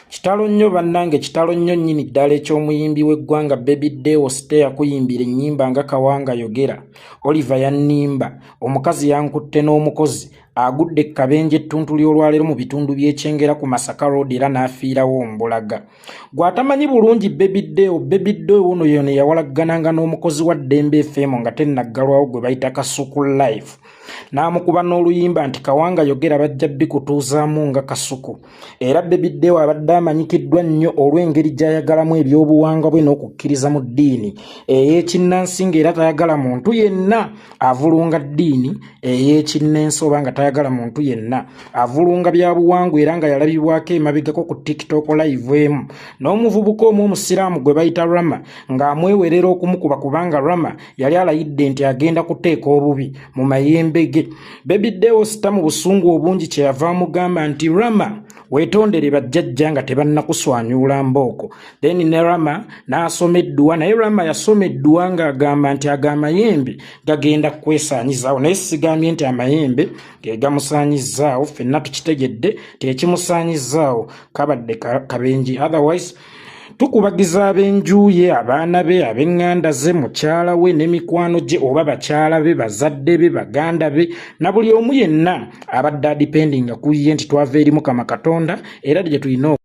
Kitalo nnyo bannange, kitalo nnyo nnyini ddala eky'omuyimbi w'eggwanga Baby Deo Stay akuyimbira ennyimba nga Kawanga Yogera, Oliver yannimba, omukazi yankutte n'omukozi, agudde Kabenje ettuntu ly'olwaleero mu bitundu by'ekyengera ku Masaka Road era n'afiirawo Mbulaga. Gw'atamanyi bulungi Baby Deo ono yone yawalaggananga n'omukozi wa Dembe FM nga tennaggalwawo gwe bayita Kasuku Live. N'amukuba n'oluyimba nti Kawanga Yogera bajja bikutuuzaamu nga Kasuku. Era Baby Deo abadde amanyikiddwa nnyo olw'engeri gy'ayagalamu eby'obuwangwa bwe n'okukkiriza mu ddiini ey'ekinnansi ng'era tayagala muntu yenna avulunga ddiini ey'ekinnensi oba nga tayagala muntu yenna avulunga bya buwangwa era nga yalabibwako emabegako ku TikTok live emu n'omuvubuka omu omusiraamu gwe bayita Rama ng'amwewerera okumukuba kubanga Rama yali alayidde nti agenda kuteeka obubi mu mayembe ge. Baby Deo Stay mu busungu obungi kyeyava amugamba nti Rama weetondere bajjajja nga tebannakuswanyuula mbooko. Then ne Rama n'asoma edduwa, naye Rama yasoma edduwa ng'agamba nti amayembe gagenda kwesaanyizaawo, naye sigambye nti amayembe ge gamusaanyizaawo, ffenna tukitegedde tekimusaanyizaawo, kabadde kabenji. Otherwise tukubagiza ab'enju ye, abaana be, ab'eŋŋanda ze, mukyala we ne mikwano gye oba bakyala be, bazadde be, baganda be na buli omu yenna abadde adipendinga ku ye nti twava eri Mukama Katonda era gye tulina